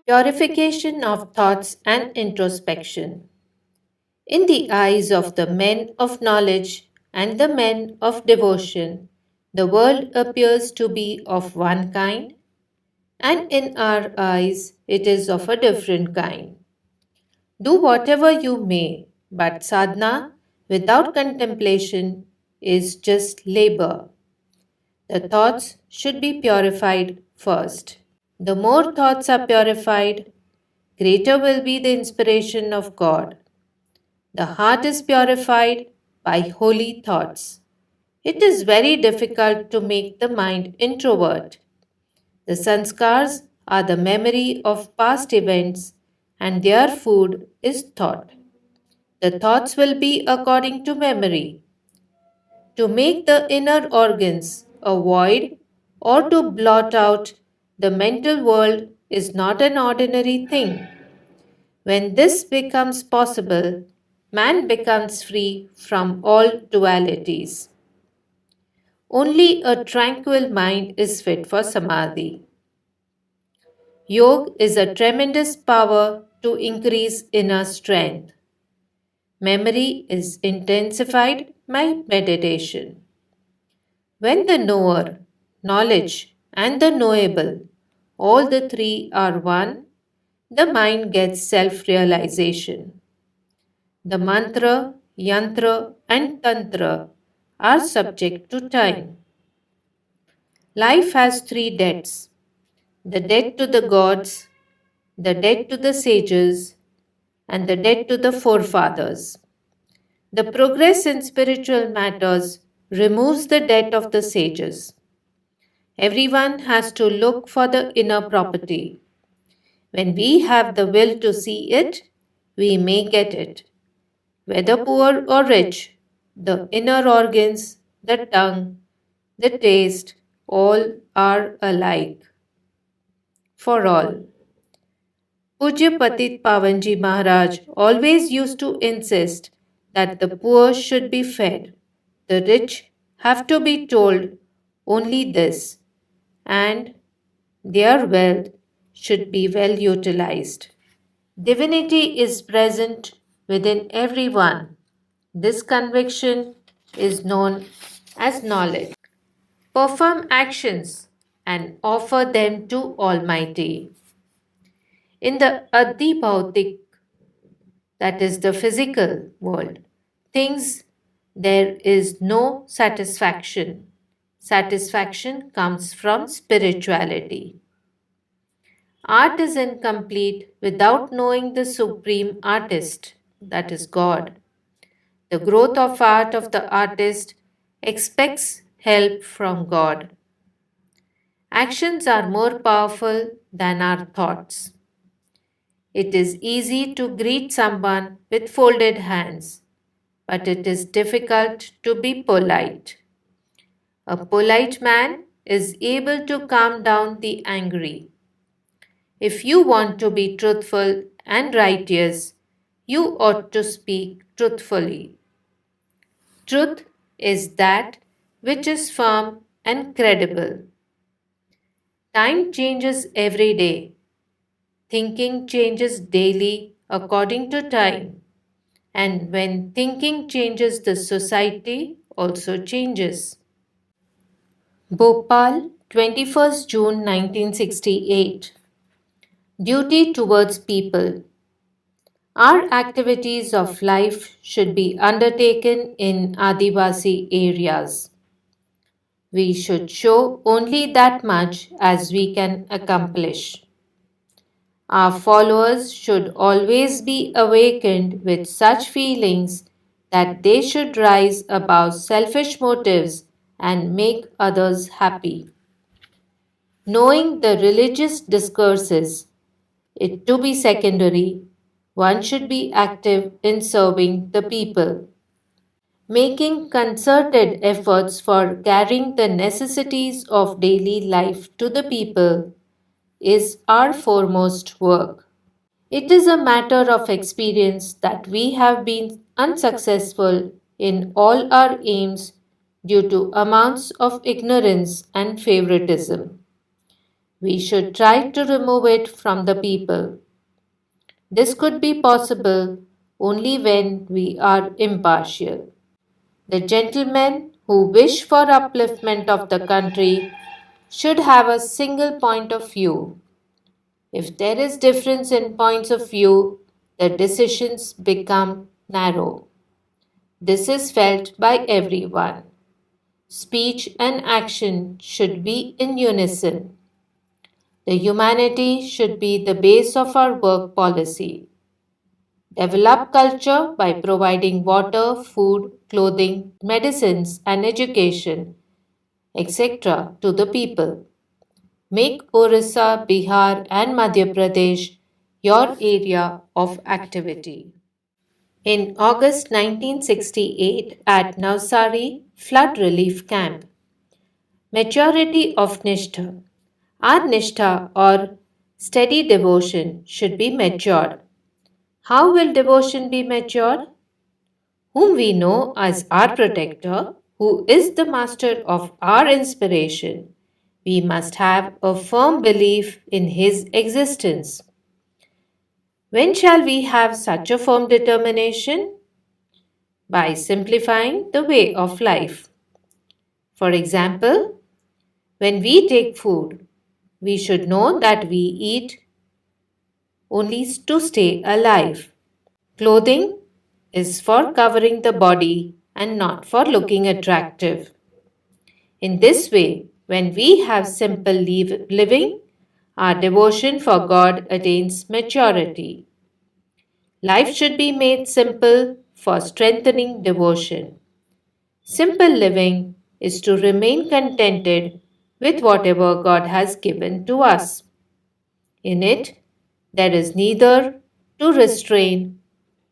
Purification of thoughts and introspection. In the eyes of the men of knowledge and the men of devotion, the world appears to be of one kind, and in our eyes it is of a different kind. Do whatever you may, but sadhana without contemplation is just labor. The thoughts should be purified first. The more thoughts are purified, greater will be the inspiration of God. The heart is purified by holy thoughts. It is very difficult to make the mind introvert. The sanskars are the memory of past events, and their food is thought. The thoughts will be according to memory. To make the inner organs a void or to blot out the mental world is not an ordinary thing. When this becomes possible, man becomes free from all dualities. Only a tranquil mind is fit for samadhi. Yoga is a tremendous power to increase inner strength. Memory is intensified by meditation. When the knower, knowledge, and the knowable, all the three are one, the mind gets self realization. The mantra, yantra, and tantra are subject to time. Life has three debts: the debt to the gods, the debt to the sages, and the debt to the forefathers. The progress in spiritual matters removes the debt of the sages. Everyone has to look for the inner property. When we have the will to see it, we may get it. Whether poor or rich, the inner organs, the tongue, the taste, all are alike. For all. Pujya Patit Pavanji Maharaj always used to insist that the poor should be fed, the rich have to be told only this, and their wealth should be well utilized. Divinity is present within everyone. This conviction is known as knowledge. Perform actions and offer them to Almighty. In the Adi Bhautik, that is the physical world, things there is no satisfaction. Satisfaction comes from spirituality. Art is incomplete without knowing the supreme artist, that is God. The growth of art of the artist expects help from God. Actions are more powerful than our thoughts. It is easy to greet someone with folded hands, but it is difficult to be polite. A polite man is able to calm down the angry. If you want to be truthful and righteous, you ought to speak truthfully. Truth is that which is firm and credible. Time changes every day. Thinking changes daily according to time. And when thinking changes, the society also changes. Bhopal, 21st June 1968. Duty towards people. Our activities of life should be undertaken in Adivasi areas. We should show only that much as we can accomplish. Our followers should always be awakened with such feelings that they should rise above selfish motives and make others happy. Knowing the religious discourses, it to be secondary, one should be active in serving the people. Making concerted efforts for carrying the necessities of daily life to the people is our foremost work. It is a matter of experience that we have been unsuccessful in all our aims due to amounts of ignorance and favoritism. We should try to remove it from the people. This could be possible only when we are impartial. The gentlemen who wish for upliftment of the country should have a single point of view. If there is difference in points of view, the decisions become narrow. This is felt by everyone. Speech and action should be in unison. The humanity should be the base of our work policy. Develop culture by providing water, food, clothing, medicines, and education, etc., to the people. Make Orissa, Bihar, and Madhya Pradesh your area of activity. In August 1968, at Navsari Flood Relief Camp, maturity of Nishtha. Our Nishtha or steady devotion should be matured. How will devotion be matured? Whom we know as our protector, who is the master of our inspiration, we must have a firm belief in his existence. When shall we have such a firm determination? By simplifying the way of life. For example, when we take food, we should know that we eat only to stay alive. Clothing is for covering the body and not for looking attractive. In this way, when we have simple living, our devotion for God attains maturity. Life should be made simple for strengthening devotion. Simple living is to remain contented with whatever God has given to us. In it, there is neither to restrain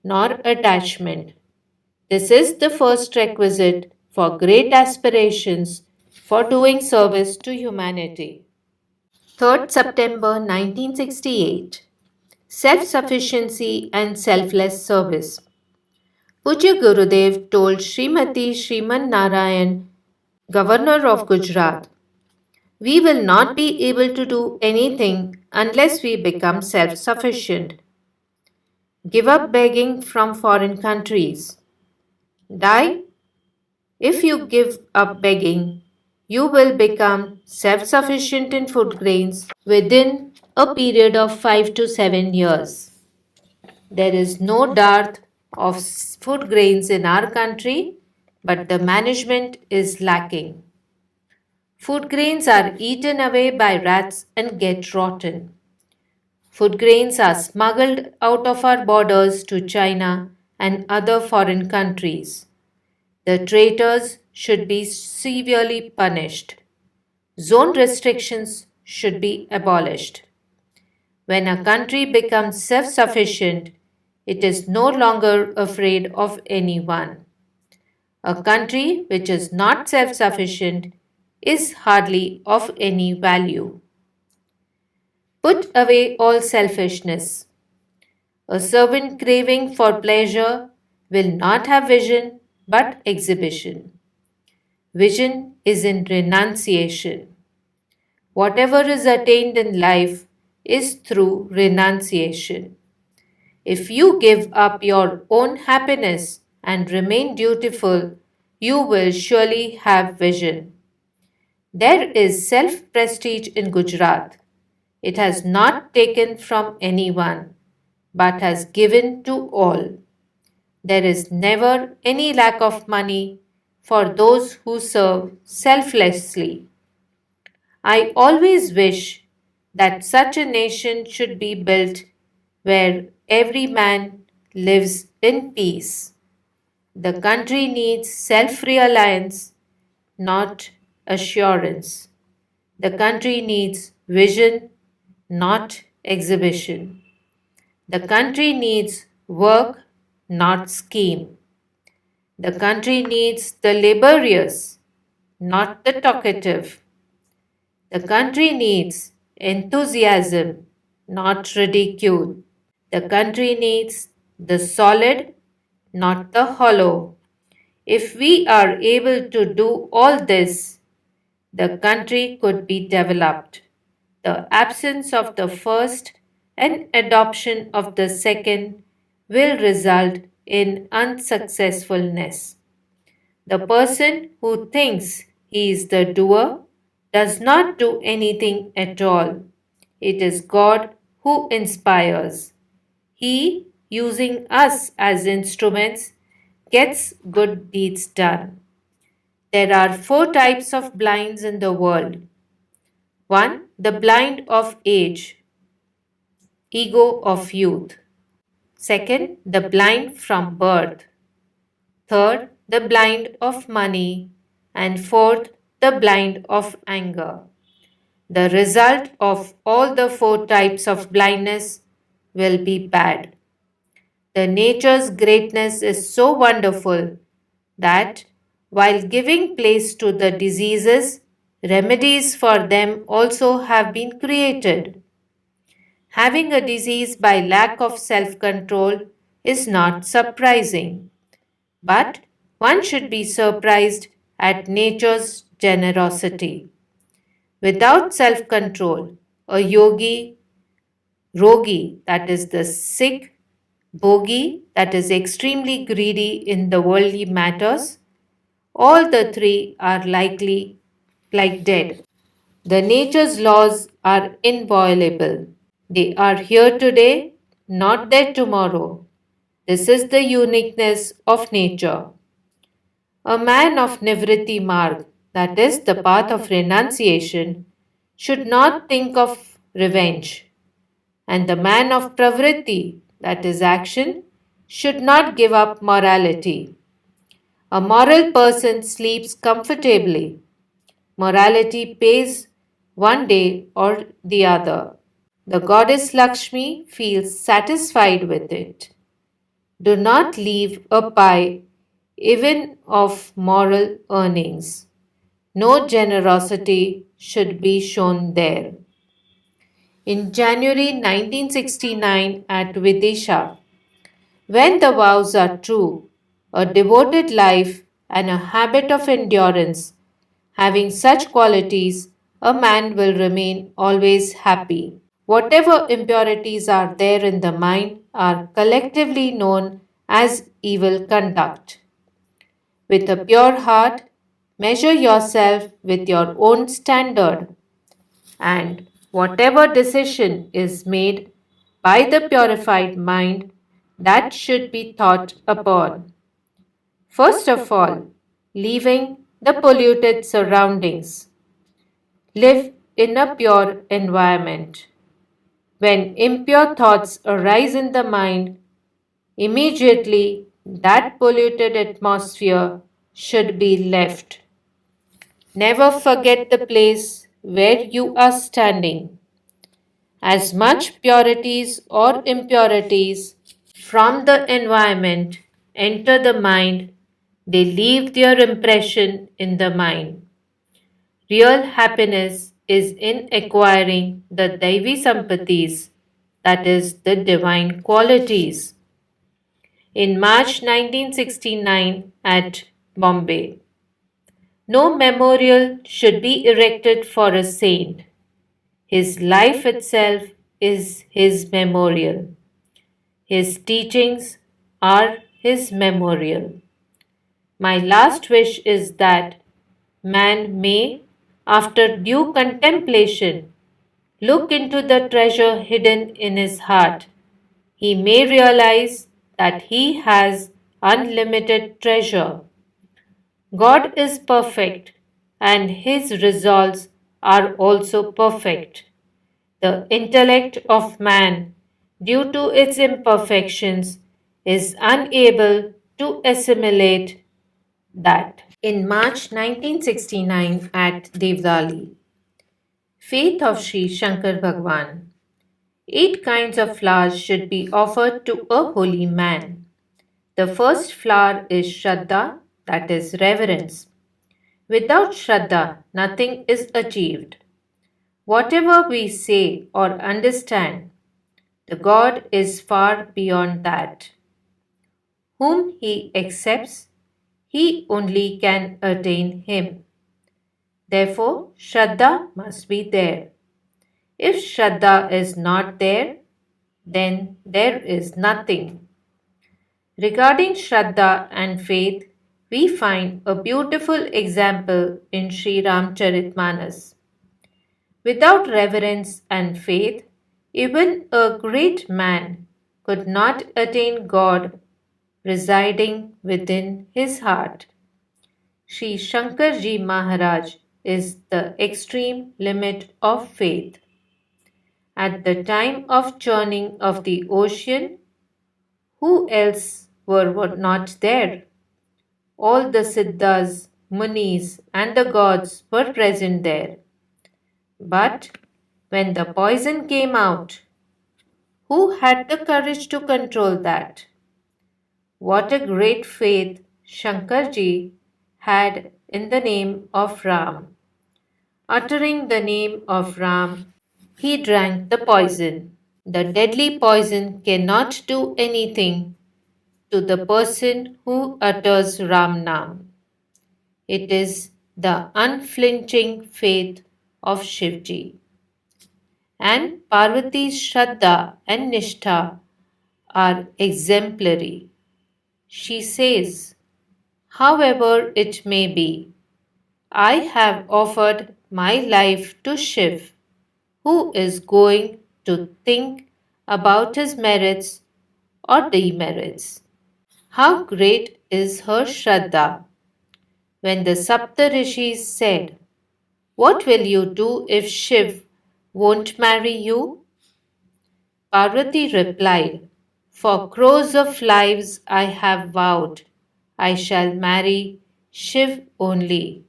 nor attachment. This is the first requisite for great aspirations for doing service to humanity. 3rd September 1968. Self-sufficiency and selfless service. Pujya Gurudev told Srimati Sriman Narayan, Governor of Gujarat, we will not be able to do anything unless we become self-sufficient. Give up begging from foreign countries. Die. If you give up begging, you will become self sufficient in food grains within a period of 5 to 7 years. There is no dearth of food grains in our country, but the management is lacking. Food grains are eaten away by rats and get rotten. Food grains are smuggled out of our borders to China and other foreign countries. The traitors should be severely punished. Zone restrictions should be abolished. When a country becomes self sufficient, it is no longer afraid of anyone. A country which is not self sufficient is hardly of any value. Put away all selfishness. A servant craving for pleasure will not have vision but exhibition. Vision is in renunciation. Whatever is attained in life is through renunciation. If you give up your own happiness and remain dutiful, you will surely have vision. There is self prestige in Gujarat. It has not taken from anyone, but has given to all. There is never any lack of money for those who serve selflessly. I always wish that such a nation should be built where every man lives in peace. The country needs self reliance, not assurance. The country needs vision, not exhibition. The country needs work, not scheme. The country needs the laborious, not the talkative. The country needs enthusiasm, not ridicule. The country needs the solid, not the hollow. If we are able to do all this, the country could be developed. the absence of the first and adoption of the second will result in unsuccessfulness. The person who thinks he is the doer does not do anything at all. It is God who inspires. He, using us as instruments, gets good deeds done. There are four types of blinds in the world. One, the blind of age, ego of youth. Second, the blind from birth. Third, the blind of money. And fourth, the blind of anger. The result of all the four types of blindness will be bad. The nature's greatness is so wonderful that while giving place to the diseases, remedies for them also have been created. Having a disease by lack of self control is not surprising, but one should be surprised at nature's generosity. Without self control, a yogi, rogi, that is the sick, bogi, that is extremely greedy in the worldly matters, all the three are likely like dead. The nature's laws are inviolable. They are here today, not there tomorrow. This is the uniqueness of nature. A man of Nivritti Marg, that is the path of renunciation, should not think of revenge. And the man of Pravritti, that is action, should not give up morality. A moral person sleeps comfortably. Morality pays one day or the other. The goddess Lakshmi feels satisfied with it. Do not leave a pie even of moral earnings. No generosity should be shown there. In January 1969 at Vidisha, when the vows are true, a devoted life and a habit of endurance, having such qualities, a man will remain always happy. Whatever impurities are there in the mind are collectively known as evil conduct. With a pure heart, measure yourself with your own standard, and whatever decision is made by the purified mind, that should be thought upon. First of all, leaving the polluted surroundings. Live in a pure environment. When impure thoughts arise in the mind, immediately that polluted atmosphere should be left. Never forget the place where you are standing. As much purities or impurities from the environment enter the mind, they leave their impression in the mind. Real happiness is in acquiring the Daivi Sampatis, that is, the divine qualities. In March 1969 at Bombay, no memorial should be erected for a saint. His life itself is his memorial. His teachings are his memorial. My last wish is that man may, after due contemplation, look into the treasure hidden in his heart. He may realize that he has unlimited treasure. God is perfect and his resolves are also perfect. The intellect of man, due to its imperfections, is unable to assimilate that. In March 1969 at Devdali, Faith of Sri Shankar Bhagwan. 8 kinds of flowers should be offered to a holy man. The first flower is Shraddha, that is reverence. Without Shraddha, nothing is achieved. Whatever we say or understand, the God is far beyond that. Whom he accepts, he only can attain him. Therefore, Shraddha must be there. If Shraddha is not there, then there is nothing. Regarding Shraddha and faith, we find a beautiful example in Sri Ramcharitmanas. Without reverence and faith, even a great man could not attain God residing within his heart. Sri Shankarji Maharaj is the extreme limit of faith. At the time of churning of the ocean, who else were not there? All the Siddhas, Munis, and the gods were present there. But when the poison came out, who had the courage to control that? What a great faith Shankarji had in the name of Ram. Uttering the name of Ram, he drank the poison. The deadly poison cannot do anything to the person who utters Ram Nam. It is the unflinching faith of Shivji. And Parvati's Shraddha and Nishtha are exemplary. She says, however it may be, I have offered my life to Shiv, who is going to think about his merits or demerits. How great is her Shraddha! When the Saptarishis said, what will you do if Shiv won't marry you? Parvati replied, for crores of lives I have vowed, I shall marry Shiv only.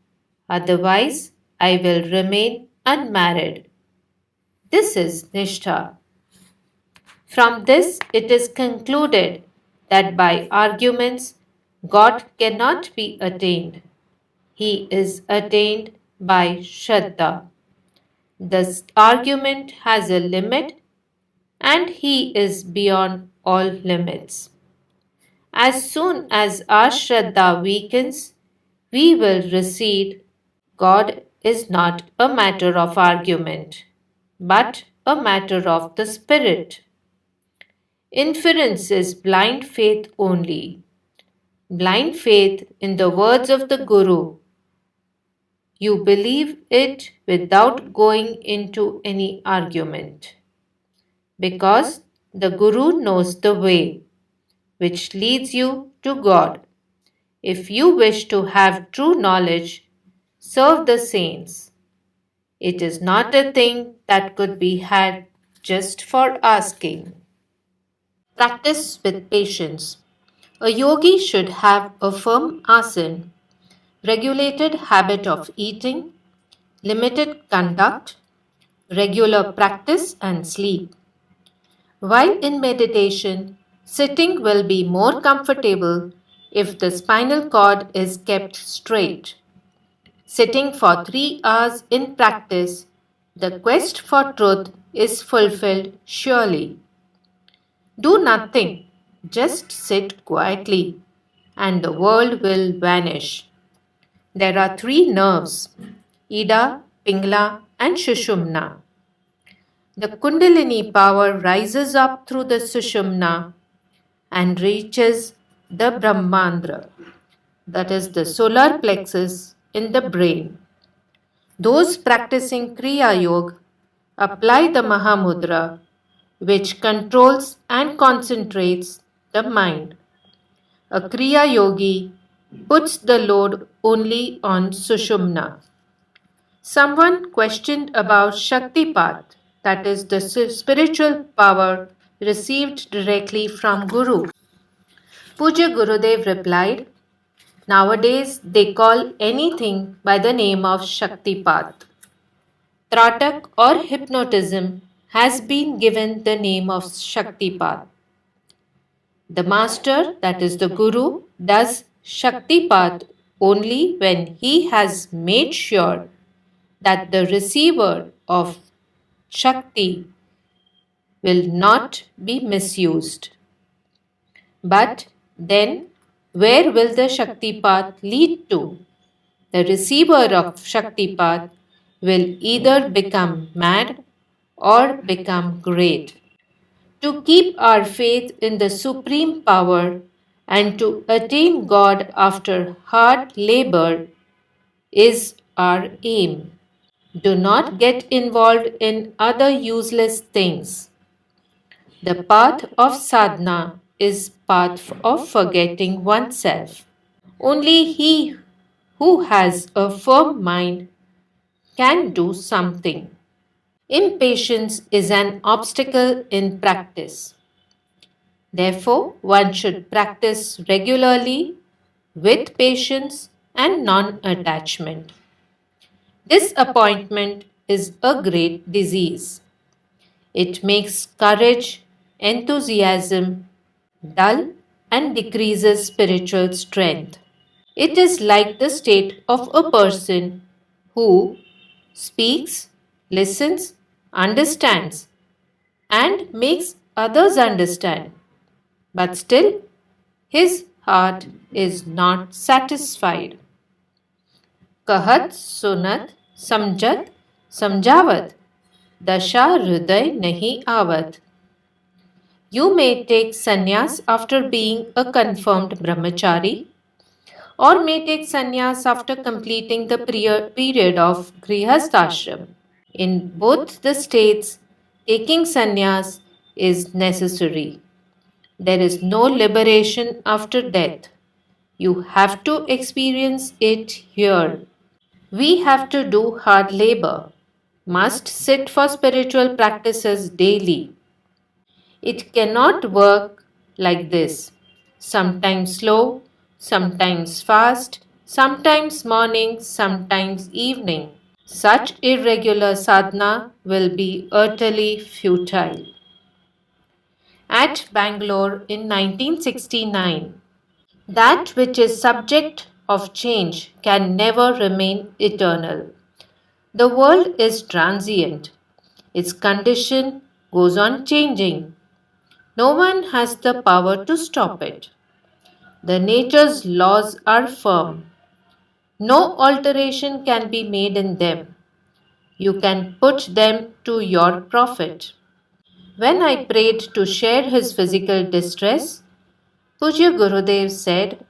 Otherwise, I will remain unmarried. This is Nishtha. From this, it is concluded that by arguments, God cannot be attained. He is attained by Shraddha. This argument has a limit and he is beyond all limits. As soon as our Shraddha weakens, we will recede. God is not a matter of argument, but a matter of the spirit. Inference is blind faith only. Blind faith in the words of the Guru. You believe it without going into any argument. Because the Guru knows the way which leads you to God. If you wish to have true knowledge, serve the saints. It is not a thing that could be had just for asking. Practice with patience. A yogi should have a firm asana, regulated habit of eating, limited conduct, regular practice and sleep. While in meditation, sitting will be more comfortable if the spinal cord is kept straight. Sitting for 3 hours in practice, the quest for truth is fulfilled surely. Do nothing, just sit quietly, and the world will vanish. There are 3 nerves, Ida, Pingla, and Shushumna. The Kundalini power rises up through the Sushumna and reaches the Brahmandra, that is the solar plexus in the brain. Those practicing Kriya Yoga apply the Mahamudra, which controls and concentrates the mind. A Kriya Yogi puts the load only on Sushumna. Someone questioned about Shaktipat, that is the spiritual power received directly from Guru. Pujya Gurudev replied, nowadays they call anything by the name of Shaktipat. Tratak or hypnotism has been given the name of Shaktipat. The master, that is the Guru, does Shaktipat only when he has made sure that the receiver of Shakti will not be misused. But then, where will the Shaktipat lead to? The receiver of Shaktipat will either become mad or become great. To keep our faith in the supreme power and to attain God after hard labor is our aim. Do not get involved in other useless things. The path of sadhana is path of forgetting oneself. Only he who has a firm mind can do something. Impatience is an obstacle in practice. Therefore, one should practice regularly with patience and non attachment. Disappointment is a great disease. It makes courage, enthusiasm dull and decreases spiritual strength. It is like the state of a person who speaks, listens, understands, and makes others understand, but still his heart is not satisfied. Kahat sunat samjat samjavat dasha hriday nahi avat. You may take sannyas after being a confirmed brahmachari, or may take sannyas after completing the period of grihasthashram. In both the states, taking sannyas is necessary. There is no liberation after death. You have to experience it here. We have to do hard labor, must sit for spiritual practices daily. It cannot work like this. Sometimes slow, sometimes fast, sometimes morning, sometimes evening. Such irregular sadhana will be utterly futile. At Bangalore in 1969, that which is subject of change can never remain eternal. The world is transient. Its condition goes on changing. No one has the power to stop it. The nature's laws are firm. No alteration can be made in them. You can put them to your profit. When I prayed to share his physical distress, Pujya Gurudev said,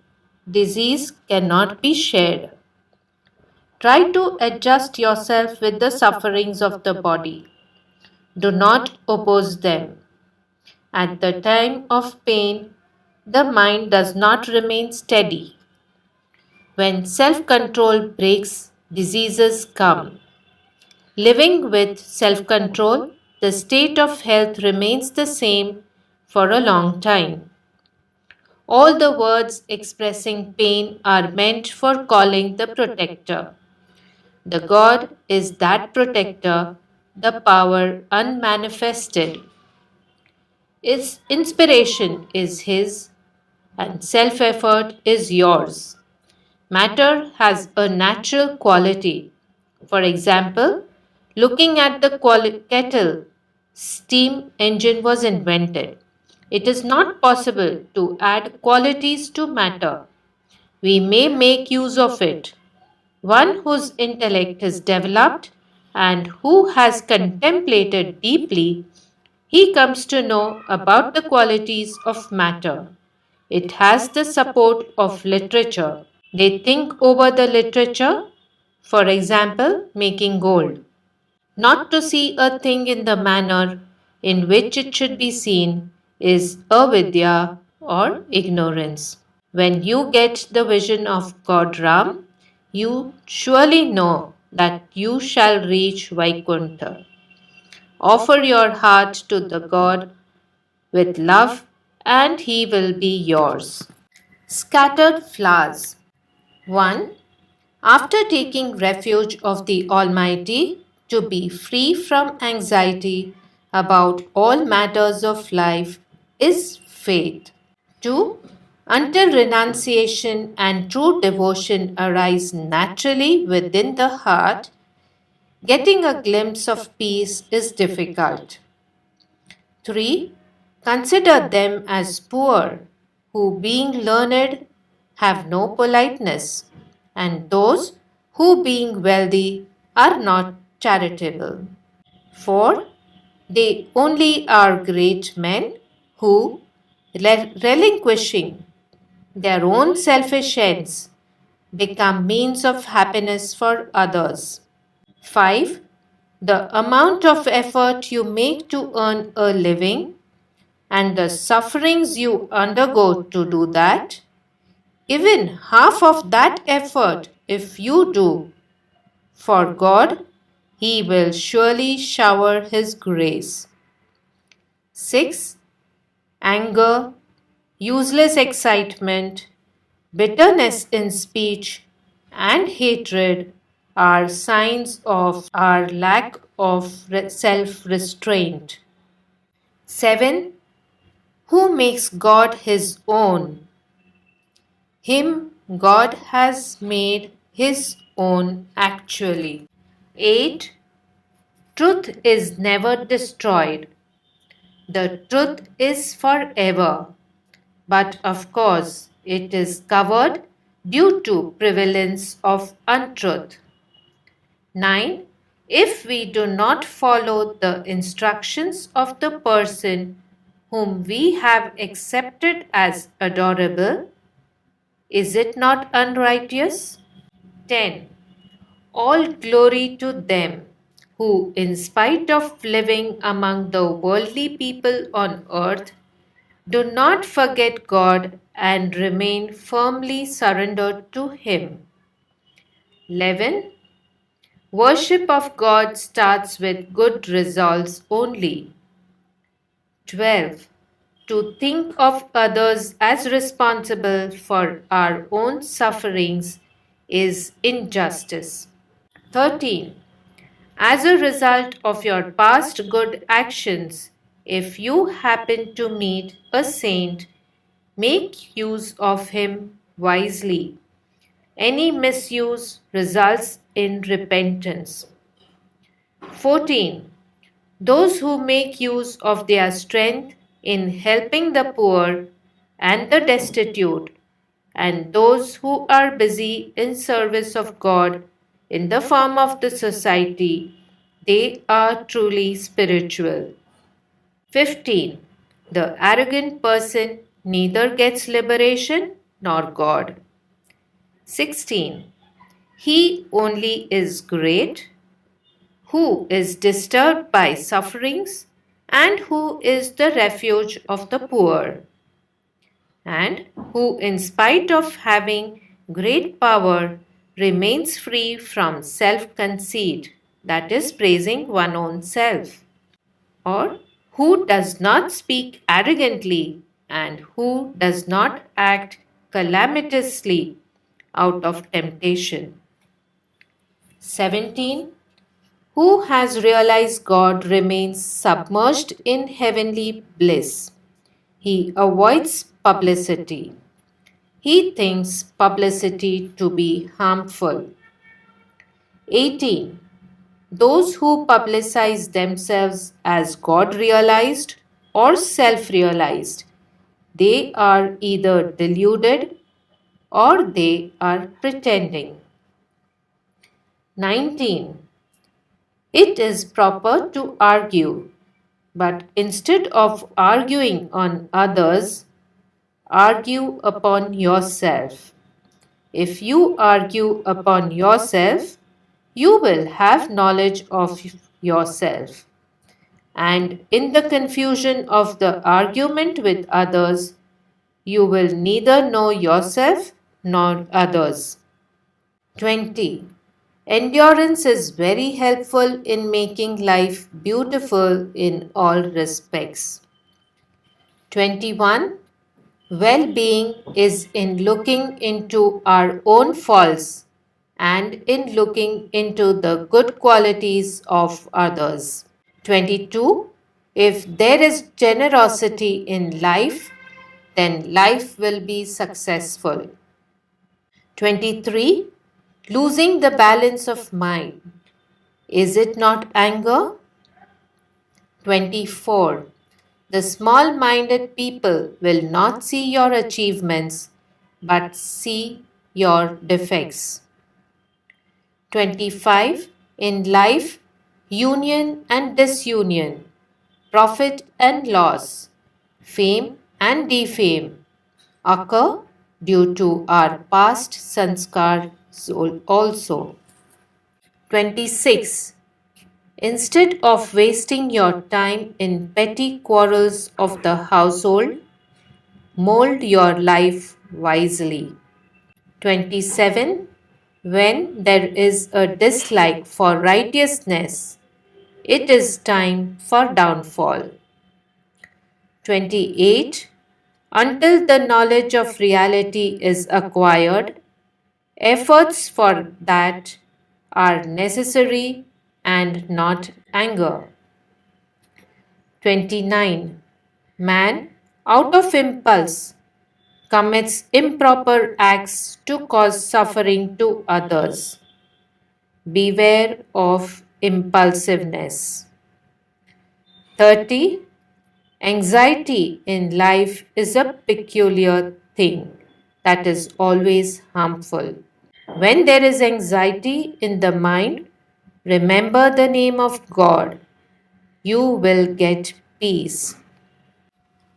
disease cannot be shared. Try to adjust yourself with the sufferings of the body. Do not oppose them. At the time of pain, the mind does not remain steady. When self control breaks, diseases come. Living with self control, the state of health remains the same for a long time. All the words expressing pain are meant for calling the protector. The God is that protector, the power unmanifested. Its inspiration is His, and self effort is yours. Matter has a natural quality. For example, looking at the kettle, steam engine was invented. It is not possible to add qualities to matter. We may make use of it. One whose intellect is developed and who has contemplated deeply, he comes to know about the qualities of matter. It has the support of literature. They think over the literature, for example, making gold. Not to see a thing in the manner in which it should be seen is avidya or ignorance. When you get the vision of God Ram, you surely know that you shall reach Vaikuntha. Offer your heart to the God with love, and He will be yours. Scattered flowers. 1. After taking refuge of the Almighty to be free from anxiety about all matters of life is faith. 2. Until renunciation and true devotion arise naturally within the heart, getting a glimpse of peace is difficult. 3. Consider them as poor, who being learned have no politeness, and those who being wealthy are not charitable. 4. They only are great men who, relinquishing their own selfish ends, become means of happiness for others. 5. The amount of effort you make to earn a living and the sufferings you undergo to do that, even half of that effort, if you do for God, He will surely shower His grace. 6. Anger, useless excitement, bitterness in speech, and hatred are signs of our lack of self restraint. 7. Who makes God his own? Him God has made his own actually. 8. Truth is never destroyed. The truth is forever. But of course, it is covered due to prevalence of untruth. 9. If we do not follow the instructions of the person whom we have accepted as adorable, is it not unrighteous? 10. All glory to them who, in spite of living among the worldly people on earth, do not forget God and remain firmly surrendered to Him. 11. Worship of God starts with good results only. 12. To think of others as responsible for our own sufferings is injustice. 13. As a result of your past good actions, if you happen to meet a saint, make use of him wisely. Any misuse results in repentance. 14. Those who make use of their strength in helping the poor and the destitute, and those who are busy in service of God in the form of the society, they are truly spiritual. 15. The arrogant person neither gets liberation nor God. 16. He only is great who is disturbed by sufferings and who is the refuge of the poor, and who, in spite of having great power, remains free from self conceit, that is, praising one own self, or who does not speak arrogantly and who does not act calamitously out of temptation. 17. Who has realized God remains submerged in heavenly bliss. He avoids publicity. He thinks publicity to be harmful. 18. Those who publicize themselves as God realized or self realized, they are either deluded or they are pretending. 19. It is proper to argue, but instead of arguing on others, argue upon yourself. If you argue upon yourself, you will have knowledge of yourself. And in the confusion of the argument with others, you will neither know yourself nor others. 20. Endurance is very helpful in making life beautiful in all respects. 21. Well being is in looking into our own faults and in looking into the good qualities of others. 22. If there is generosity in life, then life will be successful. 23. Losing the balance of mind. Is it not anger? 24. The small minded people will not see your achievements but see your defects. 25. In life, union and disunion, profit and loss, fame and defame occur due to our past sanskar also. 26. Instead of wasting your time in petty quarrels of the household, mold your life wisely. 27. When there is a dislike for righteousness, it is time for downfall. 28. Until the knowledge of reality is acquired, efforts for that are necessary and not anger. 29. Man, out of impulse, commits improper acts to cause suffering to others. Beware of impulsiveness. 30. Anxiety in life is a peculiar thing that is always harmful. When there is anxiety in the mind, remember the name of God. You will get peace.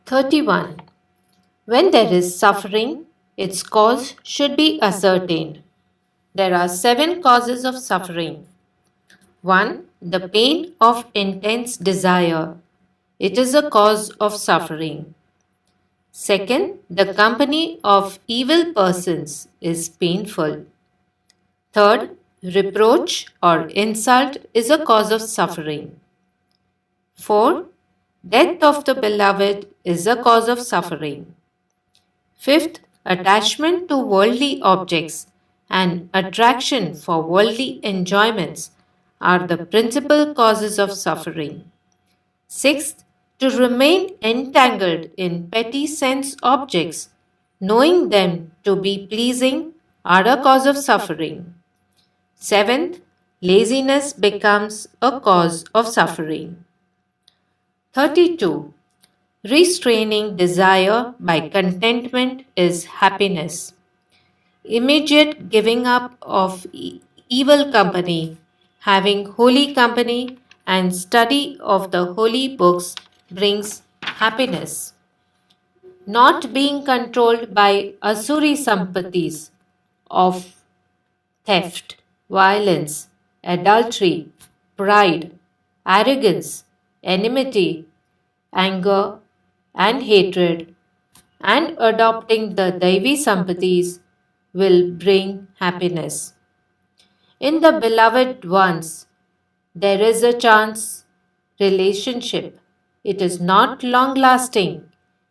31. When there is suffering, its cause should be ascertained. There are 7 causes of suffering. 1. The pain of intense desire. It is a cause of suffering. Second, the company of evil persons is painful. Third, reproach or insult is a cause of suffering. 4. Death of the beloved is a cause of suffering. Fifth, attachment to worldly objects and attraction for worldly enjoyments are the principal causes of suffering. Sixth, to remain entangled in petty sense objects, knowing them to be pleasing, are a cause of suffering. Seventh, laziness becomes a cause of suffering. 32. Restraining desire by contentment is happiness. Immediate giving up of evil company, having holy company, and study of the holy books brings happiness. Not being controlled by asuri sampattis of theft, violence, adultery, pride, arrogance, enmity, anger, and hatred, and adopting the Daivi Sampattis will bring happiness. In the beloved ones, there is a chance relationship. It is not long lasting.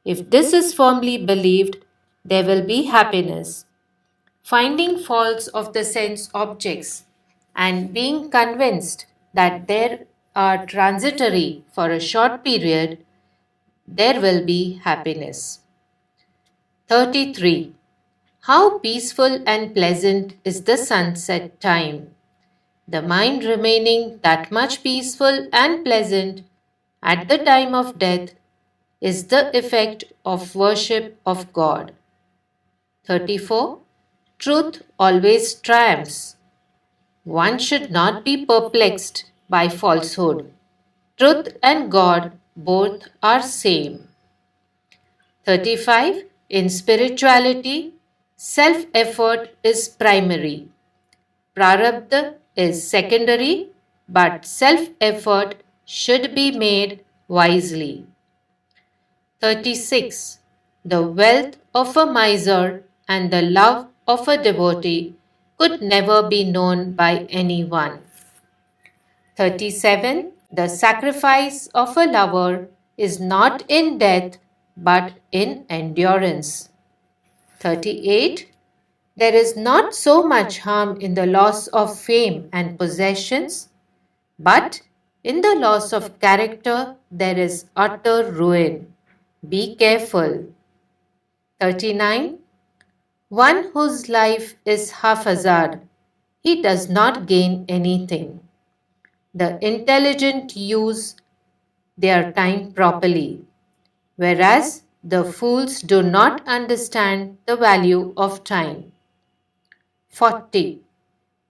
If this is firmly believed, there will be happiness. Finding faults of the sense objects and being convinced that they are transitory for a short period, there will be happiness. 33. How peaceful and pleasant is the sunset time. The mind remaining that much peaceful and pleasant at the time of death is the effect of worship of God. 34. Truth always triumphs. One should not be perplexed by falsehood. Truth and God both are same. 35. In spirituality, self-effort is primary. Prarabdha is secondary, but self-effort should be made wisely. 36. The wealth of a miser and the love of a devotee could never be known by anyone. 37. The sacrifice of a lover is not in death but in endurance. 38. There is not so much harm in the loss of fame and possessions, but in the loss of character there is utter ruin. Be careful. 39. One whose life is haphazard, he does not gain anything. The intelligent use their time properly, whereas the fools do not understand the value of time. 40.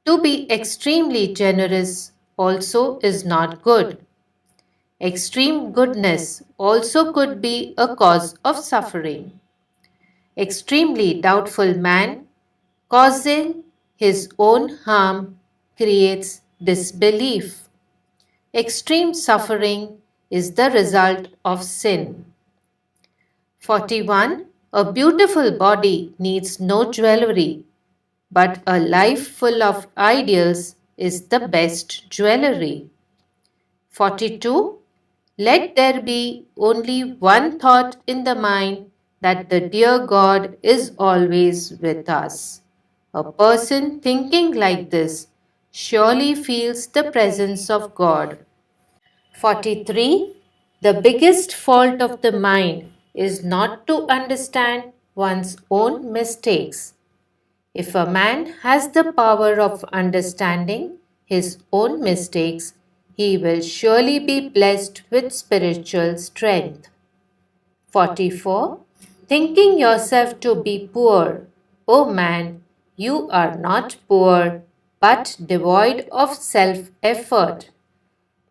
To be extremely generous also is not good. Extreme goodness also could be a cause of suffering. Extremely doubtful man, causing his own harm, creates disbelief. Extreme suffering is the result of sin. 41. A beautiful body needs no jewelry, but a life full of ideals is the best jewelry. 42. Let there be only one thought in the mind, that the dear God is always with us. A person thinking like this surely feels the presence of God. 43. The biggest fault of the mind is not to understand one's own mistakes. If a man has the power of understanding his own mistakes, he will surely be blessed with spiritual strength. 44. Thinking yourself to be poor, O man, you are not poor, but devoid of self-effort.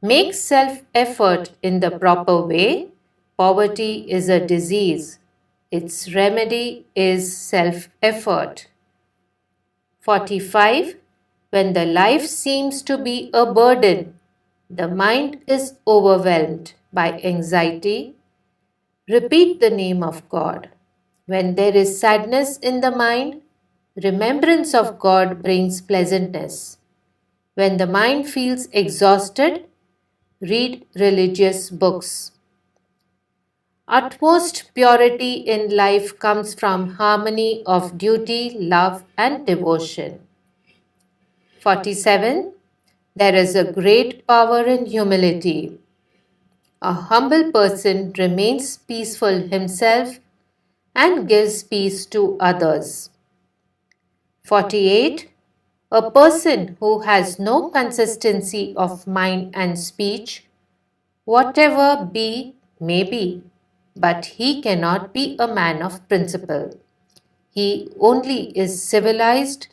Make self-effort in the proper way. Poverty is a disease. Its remedy is self-effort. 45. When the life seems to be a burden, the mind is overwhelmed by anxiety, repeat the name of God. When there is sadness in the mind, remembrance of God brings pleasantness. When the mind feels exhausted, read religious books. Utmost purity in life comes from harmony of duty, love, and devotion. 47. There is a great power in humility. A humble person remains peaceful himself and gives peace to others. 48. A person who has no consistency of mind and speech, whatever be may be, but he cannot be a man of principle. He only is civilized,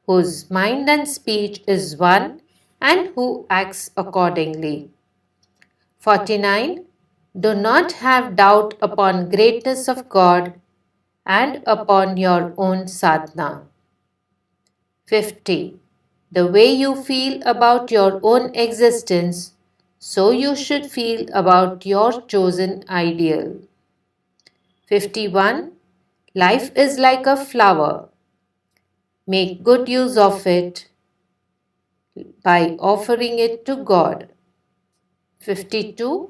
whose mind and speech is one, and who acts accordingly. 49. Do not have doubt upon greatness of God and upon your own sadhana. 50. The way you feel about your own existence, so you should feel about your chosen ideal. 51. Life is like a flower. Make good use of it by offering it to God. 52.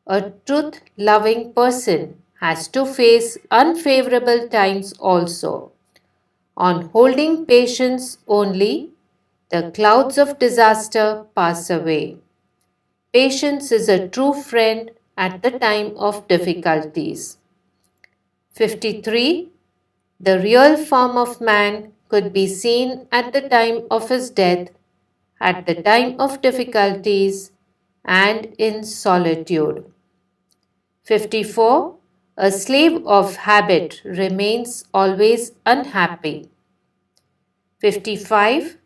A truth-loving person has to face unfavorable times also. On holding patience only, the clouds of disaster pass away. Patience is a true friend at the time of difficulties. 53. The real form of man could be seen at the time of his death, at the time of difficulties, and in solitude. 54. A slave of habit remains always unhappy. 55.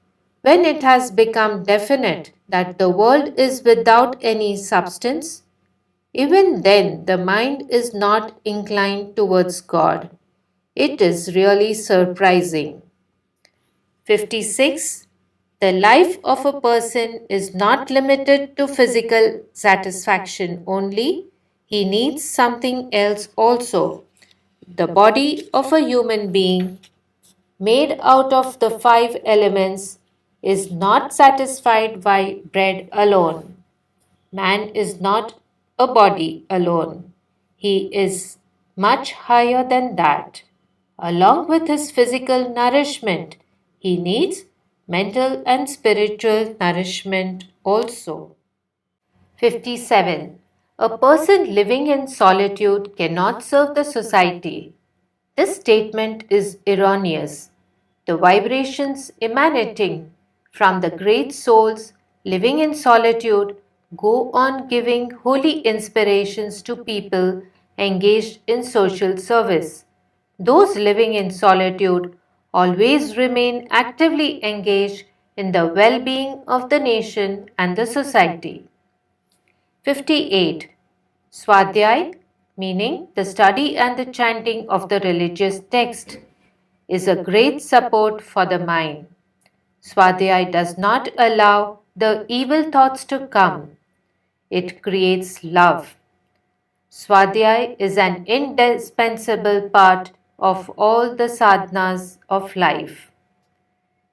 When it has become definite that the world is without any substance, even then the mind is not inclined towards God. It is really surprising. 56. The life of a person is not limited to physical satisfaction only. He needs something else also. The body of a human being, made out of the five elements, is not satisfied by bread alone. Man is not a body alone. He is much higher than that. Along with his physical nourishment, he needs mental and spiritual nourishment also. 57. A person living in solitude cannot serve the society. This statement is erroneous. The vibrations emanating from the great souls living in solitude go on giving holy inspirations to people engaged in social service. Those living in solitude always remain actively engaged in the well being of the nation and the society. 58. Swadhyay, meaning the study and the chanting of the religious text, is a great support for the mind. Swadhyay does not allow the evil thoughts to come. It creates love. Swadhyay is an indispensable part of all the sadhanas of life.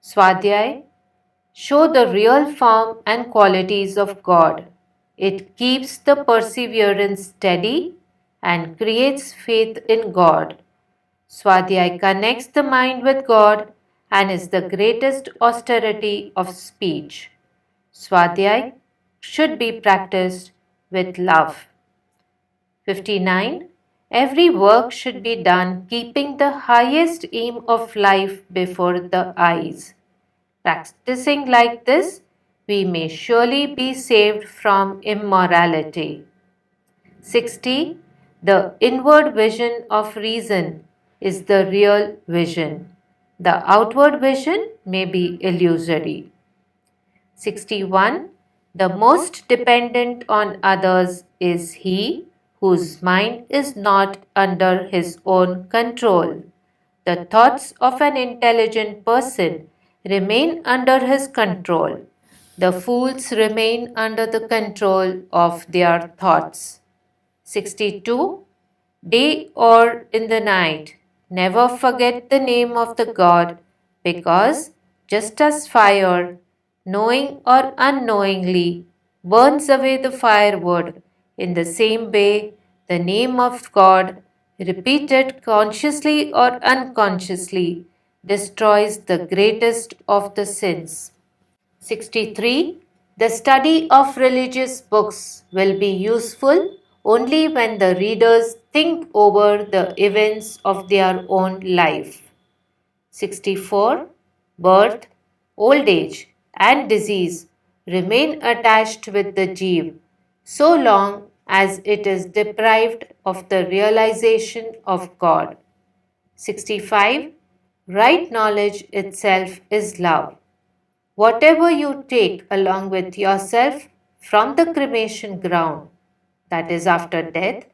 Swadhyay show the real form and qualities of God. It keeps the perseverance steady and creates faith in God. Swadhyay connects the mind with God and is the greatest austerity of speech. Swadhyay should be practiced with love. 59. Every work should be done keeping the highest aim of life before the eyes. Practicing like this, we may surely be saved from immorality. 60. The inward vision of reason is the real vision. The outward vision may be illusory. 61. The most dependent on others is he whose mind is not under his own control. The thoughts of an intelligent person remain under his control. The fools remain under the control of their thoughts. 62. Day or in the night, never forget the name of the God, because just as fire, knowing or unknowingly, burns away the firewood, in the same way the name of God, repeated consciously or unconsciously, destroys the greatest of the sins. 63. The study of religious books will be useful only when the readers think over the events of their own life. 64. Birth, old age, and disease remain attached with the jeev so long as it is deprived of the realization of God. 65. Right knowledge itself is love. Whatever you take along with yourself from the cremation ground, that is after death,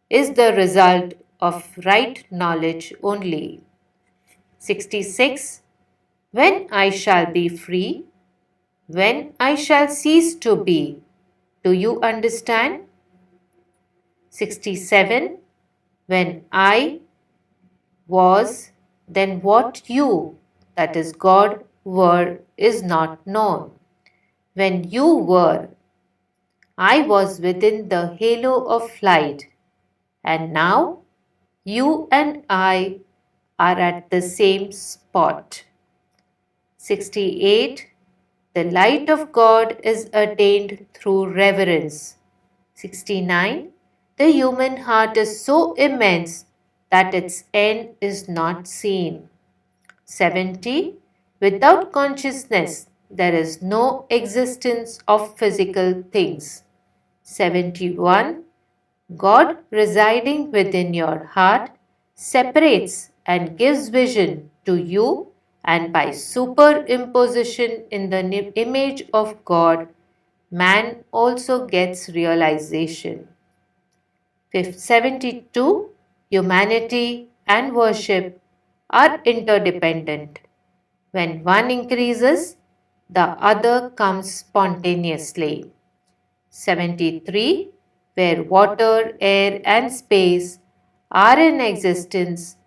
is the result of right knowledge only. 66. When I shall be free, when I shall cease to be, do you understand? 67. When I was, then what you, that is God, were is not known. When you were, I was within the halo of light, and now you and I are at the same spot. 68. The light of God is attained through reverence. 69. The human heart is so immense that its end is not seen. 70. Without consciousness, there is no existence of physical things. 71. God residing within your heart separates and gives vision to you, and by superimposition in the image of God, man also gets realization. 72. Humanity and worship are interdependent. When one increases, the other comes spontaneously. 73. Where water, air, and space are in existence,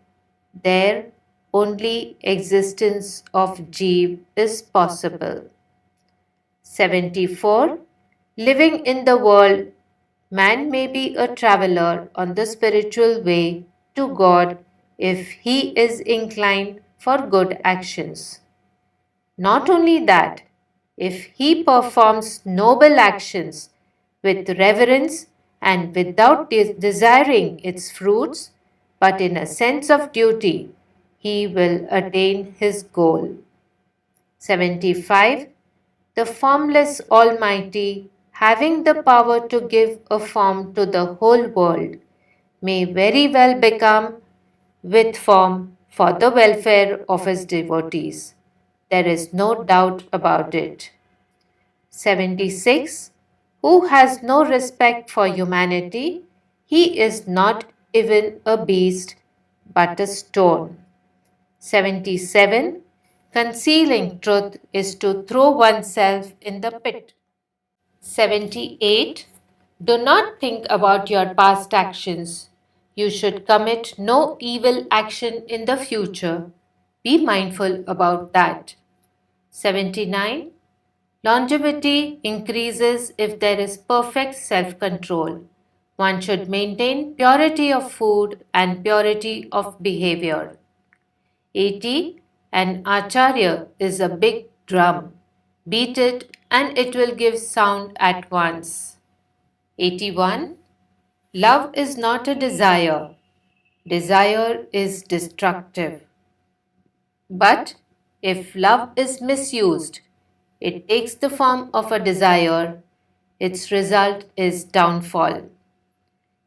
there only existence of jeev is possible. 74. Living in the world, man may be a traveler on the spiritual way to God if he is inclined for good actions. Not only that, if he performs noble actions with reverence and without desiring its fruits, but in a sense of duty, he will attain his goal. 75. The formless Almighty, having the power to give a form to the whole world, may very well become with form for the welfare of his devotees. There is no doubt about it. 76. who has no respect for humanity. He is not even a beast, but a stone. 77. Concealing truth is to throw oneself in the pit. 78. Do not think about your past actions. You should commit no evil action in the future. Be mindful about that. 79. Longevity increases if there is perfect self control. One should maintain purity of food and purity of behavior. 80. An acharya is a big drum. Beat it and it will give sound at once. 81. Love is not a desire. Desire is destructive. But if love is misused, it takes the form of a desire. Its result is downfall.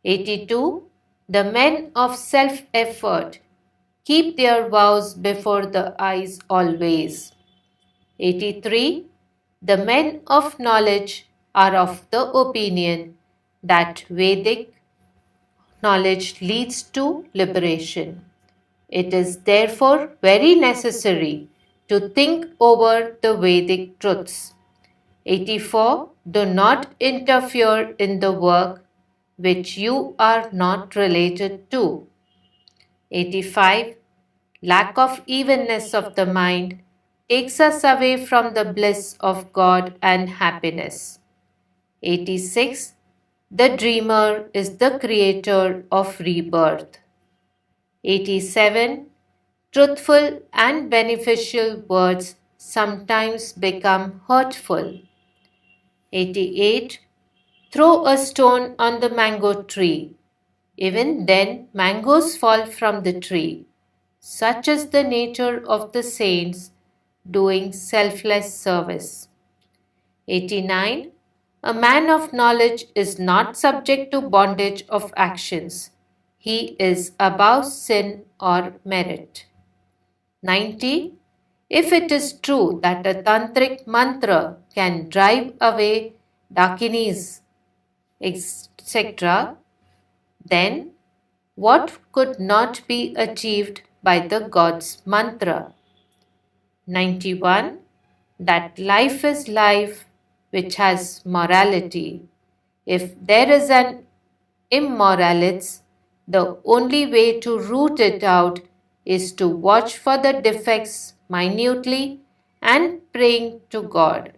82. The men of self effort keep their vows before the eyes always. 83. The men of knowledge are of the opinion that Vedic knowledge leads to liberation. It is therefore very necessary to think over the Vedic truths. 84. Do not interfere in the work which you are not related to. 85. Lack of evenness of the mind takes us away from the bliss of God and happiness. 86. The dreamer is the creator of rebirth. 87. Truthful and beneficial words sometimes become hurtful. 88. Throw a stone on the mango tree. Even then, mangoes fall from the tree. Such is the nature of the saints doing selfless service. 89. A man of knowledge is not subject to bondage of actions. He is above sin or merit. 90. If it is true that a tantric mantra can drive away dakinis, etc., then what could not be achieved by the God's mantra? 91. That life is life which has morality. If there is an immorality, the only way to root it out is to watch for the defects minutely and praying to God.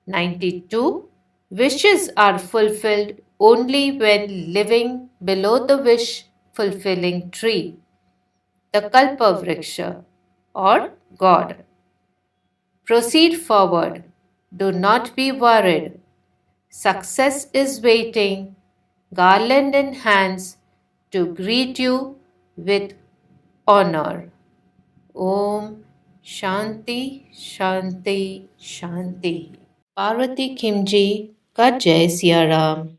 92. Wishes are fulfilled only when living below the wish fulfilling tree, the Kalpa Vriksha, or God. Proceed forward. Do not be worried. Success is waiting, garland in hands, to greet you with honor. Om Shanti Shanti Shanti. Parvati Khimji ka Jai Siya Ram.